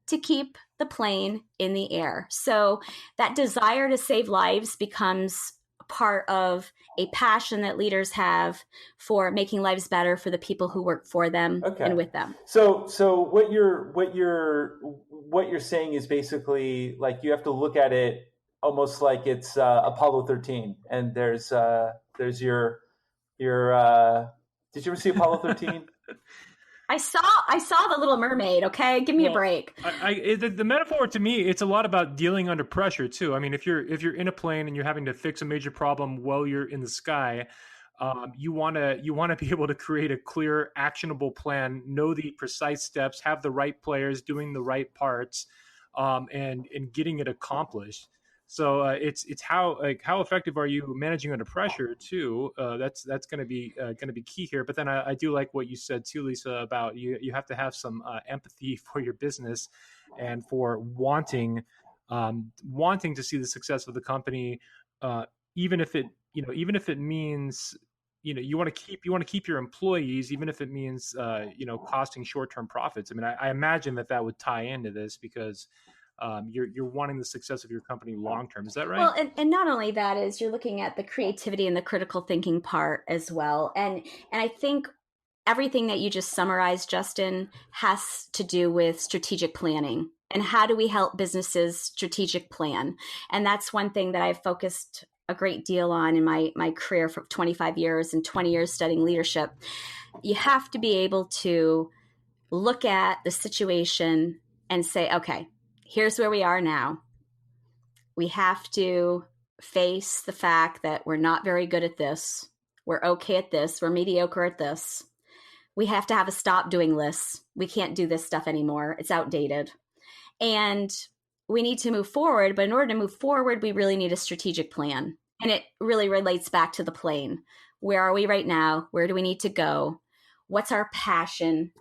to keep the plane in the air. So that desire to save lives becomes part of a passion that leaders have for making lives better for the people who work for them and with them. So what you're saying is basically, like, you have to look at it almost like it's Apollo 13, and there's your did you ever see Apollo 13? I saw The Little Mermaid. Okay, give me a break. The metaphor to me, it's a lot about dealing under pressure too. I mean, if you're in a plane and you're having to fix a major problem while you're in the sky, you want to be able to create a clear, actionable plan, know the precise steps, have the right players doing the right parts, and getting it accomplished. So it's how effective are you managing under pressure too? That's going to be key here. But then I do like what you said too, Lisa, about you have to have some empathy for your business, and for wanting to see the success of the company, even if it means, you want to keep your employees, even if it means costing short-term profits. I mean, I imagine that would tie into this because you're wanting the success of your company long term. Is that right? Well, and not only that is you're looking at the creativity and the critical thinking part as well. And I think everything that you just summarized, Justin, has to do with strategic planning. And how do we help businesses strategic plan? And that's one thing that I've focused a great deal on in my career for 25 years and 20 years studying leadership. You have to be able to look at the situation and say, okay, here's where we are now. We have to face the fact that we're not very good at this. We're okay at this. We're mediocre at this. We have to have a stop doing lists. We can't do this stuff anymore. It's outdated. And we need to move forward. But in order to move forward, we really need a strategic plan. And it really relates back to the plane. Where are we right now? Where do we need to go? What's our passion?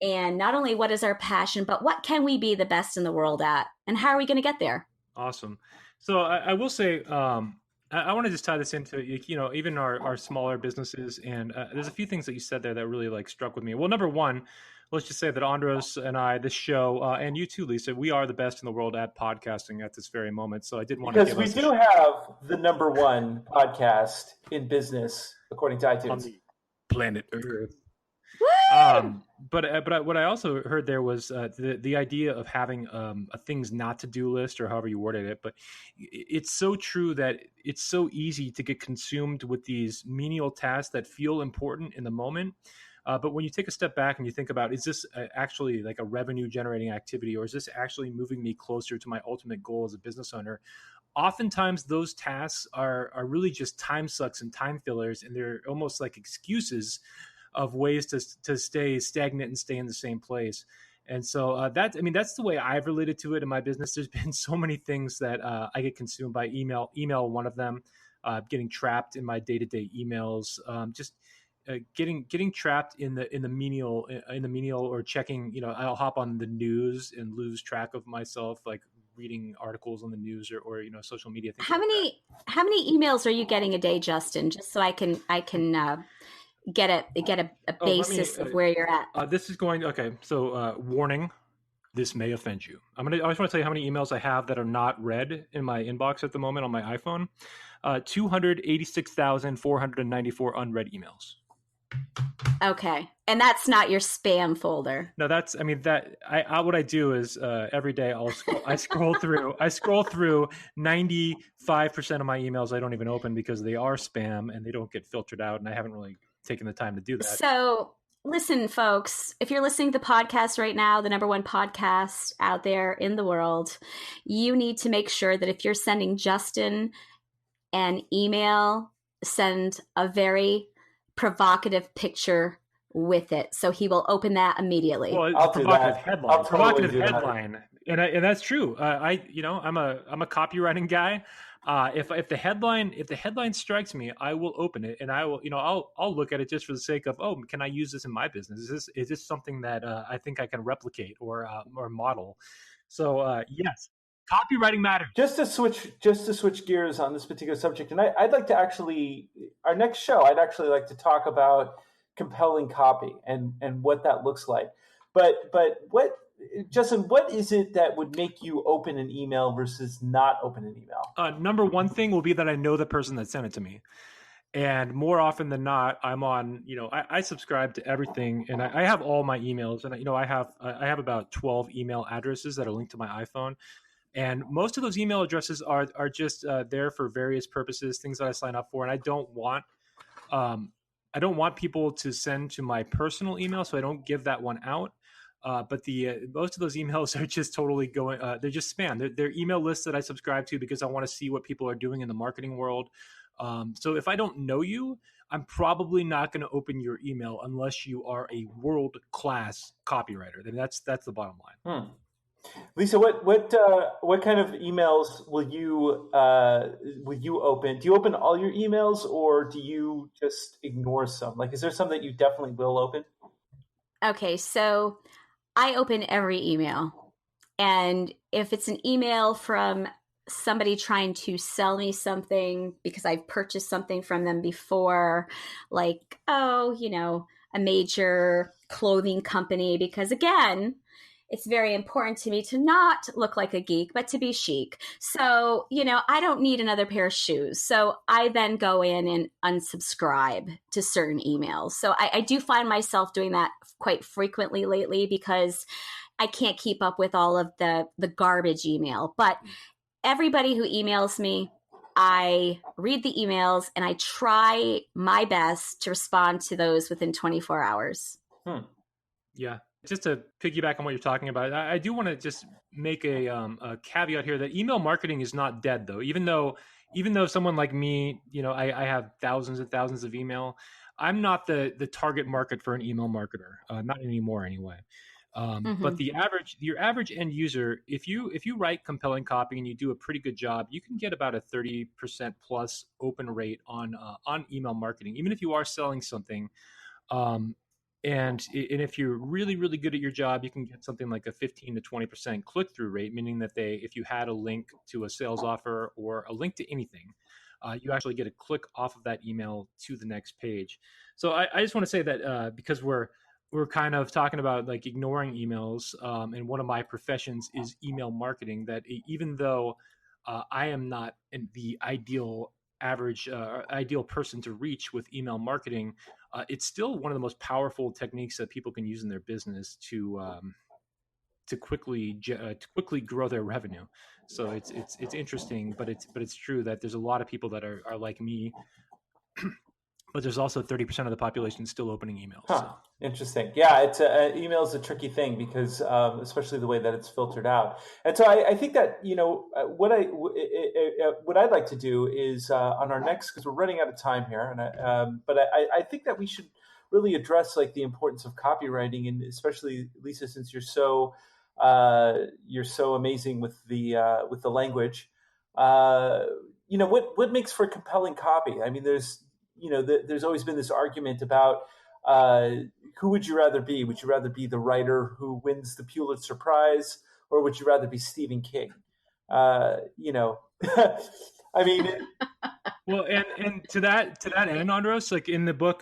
And not only what is our passion, but what can we be the best in the world at? And how are we going to get there? Awesome. So I will say, I want to just tie this into, even our smaller businesses. And there's a few things that you said there that really struck with me. Well, number one, let's just say that Andros and I, this show, and you too, Lisa, we are the best in the world at podcasting at this very moment. So I did want to give because we do have the number one podcast in business, according to iTunes. On the planet Earth. But what I also heard there was the idea of having a things not to do list, or however you worded it. But it's so true that it's so easy to get consumed with these menial tasks that feel important in the moment. But when you take a step back and you think about, is this actually like a revenue generating activity, or is this actually moving me closer to my ultimate goal as a business owner? Oftentimes those tasks are really just time sucks and time fillers, and they're almost like excuses of ways to stay stagnant and stay in the same place. And so that's the way I've related to it in my business. There's been so many things that I get consumed by email, one of them, getting trapped in my day-to-day emails, getting trapped in the menial or checking, I'll hop on the news and lose track of myself, like reading articles on the news or social media. How many emails are you getting a day, Justin? Just so I can get a basis of where you're at. This is going okay. So warning, this may offend you. I just want to tell you how many emails I have that are not read in my inbox at the moment on my iPhone. 286,494 unread emails. Okay. And that's not your spam folder. No, what I do is every day I scroll through 95% of my emails I don't even open because they are spam and they don't get filtered out, and I haven't really taken the time to do that. So listen, folks, if you're listening to the podcast right now, the number one podcast out there in the world, you need to make sure that if you're sending Justin an email, send a very provocative picture with it, so he will open that immediately. Well, it's provocative headline. Provocative headline, and that's true. I'm a copywriting guy. If the headline strikes me, I will open it and I will, I'll look at it just for the sake of, can I use this in my business? Is this something that I think I can replicate or model? So yes, copywriting matters. Just to switch gears on this particular subject, and I'd like to our next show, I'd actually like to talk about compelling copy and what that looks like. But Justin, what is it that would make you open an email versus not open an email? Number one thing will be that I know the person that sent it to me. And more often than not, I'm on, I subscribe to everything, and I have all my emails, and I have about 12 email addresses that are linked to my iPhone. And most of those email addresses are just there for various purposes, things that I sign up for. And I don't want people to send to my personal email, so I don't give that one out. But most of those emails are just totally going. They're just spam. They're email lists that I subscribe to because I want to see what people are doing in the marketing world. So if I don't know you, I'm probably not going to open your email unless you are a world-class copywriter. Then that's the bottom line. Lisa, what kind of emails will you open? Do you open all your emails, or do you just ignore some? Like, is there some that you definitely will open? Okay, so I open every email, And if it's an email from somebody trying to sell me something because I've purchased something from them before, like, oh, a major clothing company, because again, it's very important to me to not look like a geek, but to be chic. So, I don't need another pair of shoes. So I then go in and unsubscribe to certain emails. So I do find myself doing that quite frequently lately because I can't keep up with all of the garbage email. But everybody who emails me, I read the emails and I try my best to respond to those within 24 hours. Yeah. Just to piggyback on what you're talking about, I do want to just make a caveat here that email marketing is not dead, though. Even though someone like me, I have thousands and thousands of email, I'm not the target market for an email marketer, not anymore anyway. But your average end user, if you write compelling copy and you do a pretty good job, you can get about a 30% plus open rate on email marketing, even if you are selling something. And if you're really, really good at your job, you can get something like a 15 to 20% click-through rate, meaning that if you had a link to a sales offer or a link to anything, you actually get a click off of that email to the next page. So I just want to say that because we're kind of talking about like ignoring emails, and one of my professions is email marketing, that even though I am not the ideal person to reach with email marketing, it's still one of the most powerful techniques that people can use in their business to quickly grow their revenue. So it's interesting, but it's true that there's a lot of people that are like me, but there's also 30% of the population still opening emails. So. Interesting. Yeah, it's email is a tricky thing because especially the way that it's filtered out. And so I think that what I'd like to do is on our next, because we're running out of time here, and but I think that we should really address like the importance of copywriting, and especially Lisa, since you're so amazing with the language. What makes for compelling copy? I mean, there's always been this argument about who would you rather be? Would you rather be the writer who wins the Pulitzer Prize, or would you rather be Stephen King? I mean. Well, and to that end, Andros, like in the book,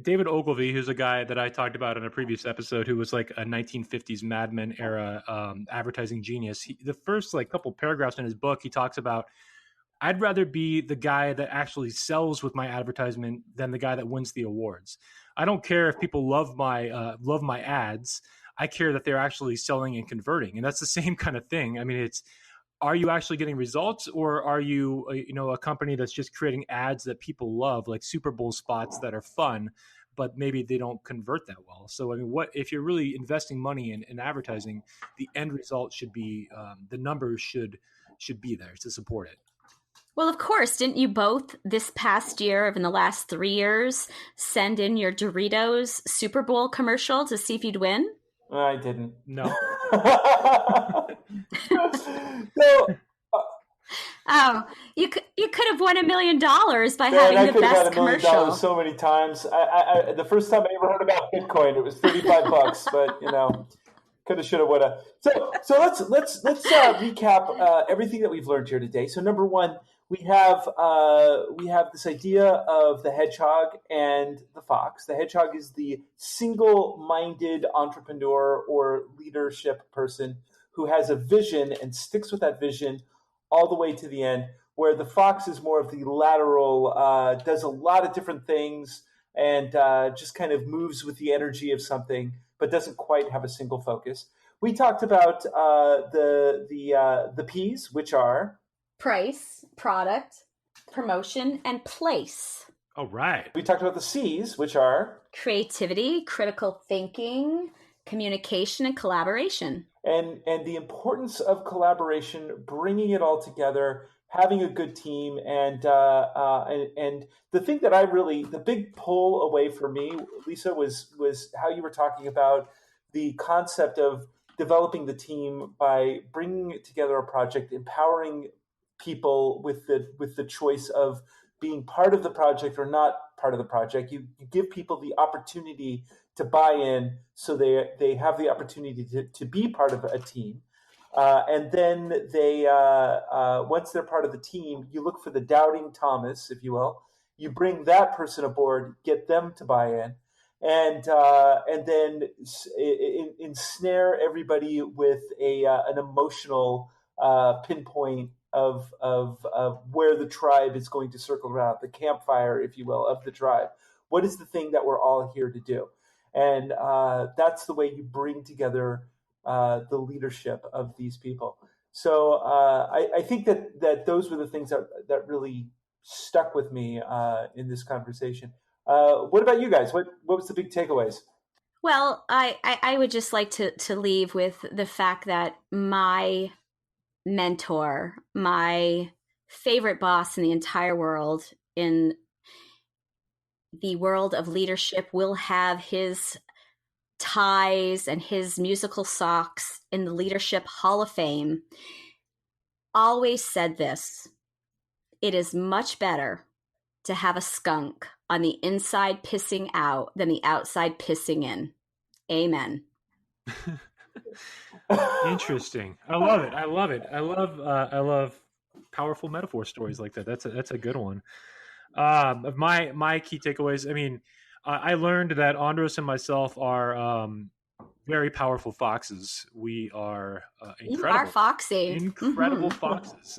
David Ogilvy, who's a guy that I talked about in a previous episode, who was like a 1950s Mad Men era advertising genius. The first like couple paragraphs in his book, he talks about, I'd rather be the guy that actually sells with my advertisement than the guy that wins the awards. I don't care if people love my ads. I care that they're actually selling and converting. And that's the same kind of thing. I mean, are you actually getting results, or are you, a company that's just creating ads that people love, like Super Bowl spots that are fun, but maybe they don't convert that well? So, I mean, what if you're really investing money in advertising, the end result should be, the numbers should be there to support it. Well, of course, didn't you both this past year, in the last 3 years, send in your Doritos Super Bowl commercial to see if you'd win? I didn't. No. Oh, you could have won $1 million by having the best commercial. $1 million so many times. I the first time I ever heard about Bitcoin, it was $35, but coulda, shoulda, woulda. So let's recap everything that we've learned here today. So number one, we have this idea of the hedgehog and the fox. The hedgehog is the single-minded entrepreneur or leadership person who has a vision and sticks with that vision all the way to the end, where the fox is more of the lateral, does a lot of different things and just kind of moves with the energy of something, but doesn't quite have a single focus. We talked about the P's, which are price, product, promotion, and place. All right. We talked about the C's, which are creativity, critical thinking, communication, and collaboration. And the importance of collaboration, bringing it all together, having a good team, and the thing that the big pull away for me, Lisa, was how you were talking about the concept of developing the team by bringing together a project, empowering people with the choice of being part of the project or not part of the project. You give people the opportunity to buy in, so they have the opportunity to be part of a team. And then they, once they're part of the team, you look for the doubting Thomas, if you will. You bring that person aboard, get them to buy in, and then ensnare everybody with an emotional pinpoint of where the tribe is going to circle around, the campfire, if you will, of the tribe. What is the thing that we're all here to do? And that's the way you bring together the leadership of these people. So I think that those were the things that really stuck with me in this conversation. What about you guys? What was the big takeaways? Well, I would just like to leave with the fact that my mentor, my favorite boss in the entire world, in the world of leadership, will have his ties and his musical socks in the Leadership Hall of Fame, always said this: it is much better to have a skunk on the inside pissing out than the outside pissing in. Amen. Interesting. I love it. I love powerful metaphor stories like that. That's a good one. Of my key takeaways, I mean, I learned that Andros and myself are very powerful foxes. We are incredible. You are foxy. Incredible foxes.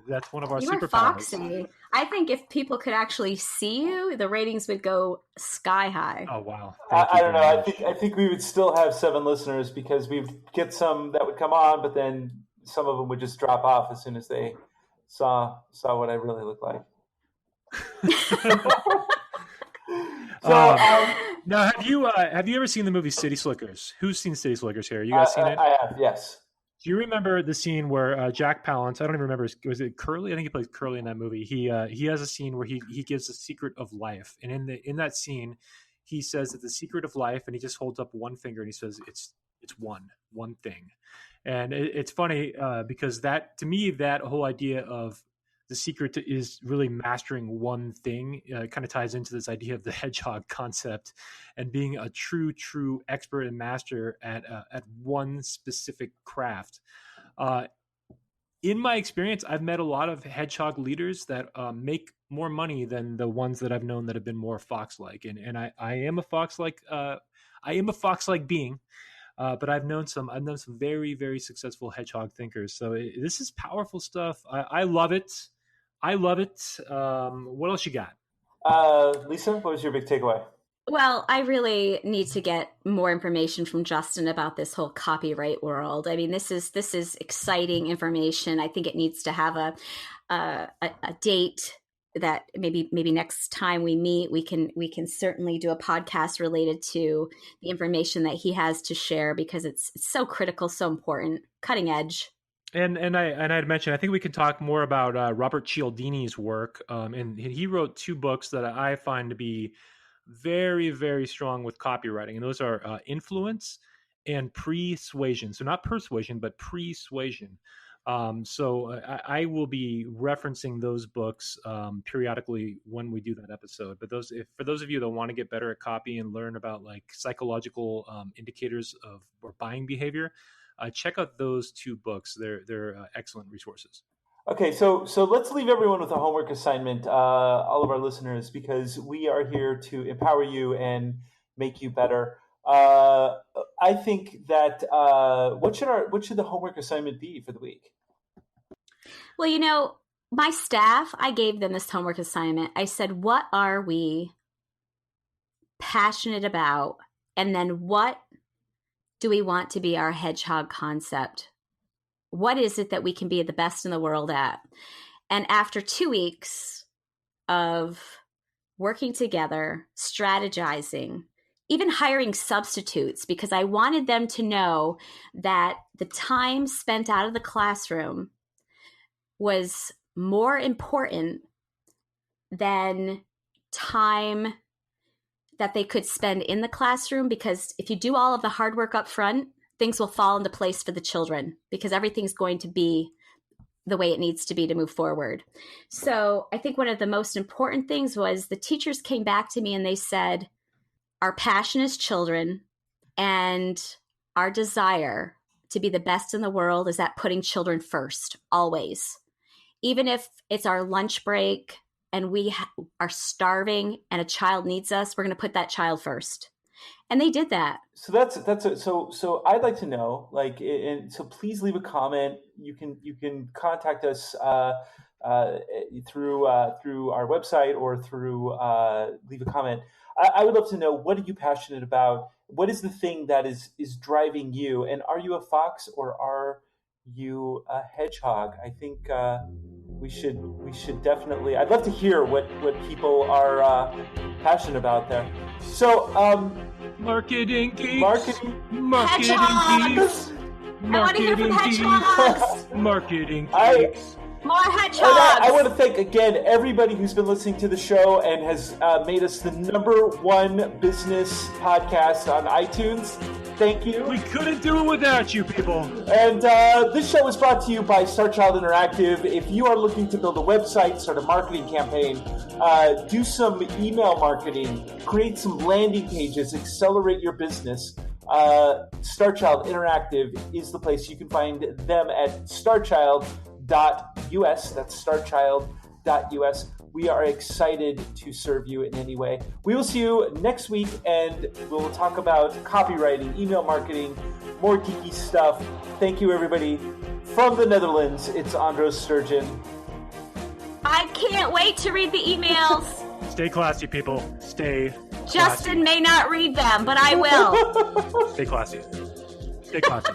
That's one of our superpowers. You are foxy. I think if people could actually see you, the ratings would go sky high. Oh, wow. I don't know. I think we would still have 7 listeners because we'd get some that would come on, but then some of them would just drop off as soon as they saw what I really look like. Now, have you ever seen the movie City Slickers? Who's seen City Slickers here? You guys seen it? I have, yes. Do you remember the scene where Jack Palance, I don't even remember, was it Curly? I think he plays Curly in that movie. He has a scene where he gives the secret of life. And in that scene, he says that the secret of life, and he just holds up one finger and he says, it's one thing. And it's funny because that, to me, that whole idea of the secret is really mastering one thing kind of ties into this idea of the hedgehog concept and being a true expert and master at one specific craft. In my experience, I've met a lot of hedgehog leaders that make more money than the ones that I've known that have been more fox-like. And I am a fox-like being. But I've known some very, very successful hedgehog thinkers. So this is powerful stuff. I love it. What else you got? Lisa, what was your big takeaway? Well, I really need to get more information from Justin about this whole copyright world. I mean, this is exciting information. I think it needs to have a date that maybe next time we meet, we can certainly do a podcast related to the information that he has to share, because it's so critical, so important, cutting edge. And I'd mentioned, I think we could talk more about Robert Cialdini's work. And he wrote 2 books that I find to be very, very strong with copywriting. And those are Influence and Persuasion. So not persuasion, but persuasion. So I will be referencing those books periodically when we do that episode. But for those of you that want to get better at copy and learn about like psychological indicators of or buying behavior, check out those 2 books. They're excellent resources. Okay, so let's leave everyone with a homework assignment, all of our listeners, because we are here to empower you and make you better. I think that what should the homework assignment be for the week? Well, my staff, I gave them this homework assignment. I said, what are we passionate about? And then what do we want to be our hedgehog concept? What is it that we can be the best in the world at? And after 2 weeks of working together, strategizing, even hiring substitutes, because I wanted them to know that the time spent out of the classroom was more important than time that they could spend in the classroom, because if you do all of the hard work up front, things will fall into place for the children, because everything's going to be the way it needs to be to move forward. So I think one of the most important things was the teachers came back to me and they said, our passion as children and our desire to be the best in the world is at putting children first, always. Even if it's our lunch break and we are starving and a child needs us, we're going to put that child first. And they did that. So so I'd like to know, like, and so please leave a comment. You can contact us through our website or through leave a comment. I would love to know, what are you passionate about? What is the thing that is driving you? And are you a fox or are you a hedgehog? I think we should definitely. I'd love to hear what people are passionate about there. So, Marketing Geeks. Marketing Hedgehogs. Geeks. I want to hear from Hedgehogs. Marketing I- Geeks. More Hedgehogs. I want to thank again everybody who's been listening to the show and has made us the #1 business podcast on iTunes. Thank you. We couldn't do it without you, people. And this show is brought to you by Starchild Interactive. If you are looking to build a website, start a marketing campaign, do some email marketing, create some landing pages, accelerate your business, Starchild Interactive is the place. You can find them at starchild.us. That's starchild.us. We are excited to serve you in any way. We will see you next week, and we'll talk about copywriting, email marketing, more geeky stuff. Thank you, everybody. From the Netherlands, it's Andros Sturgeon. I can't wait to read the emails. Stay classy, people. Stay Justin classy. may not read them, but I will. Stay classy. Stay classy.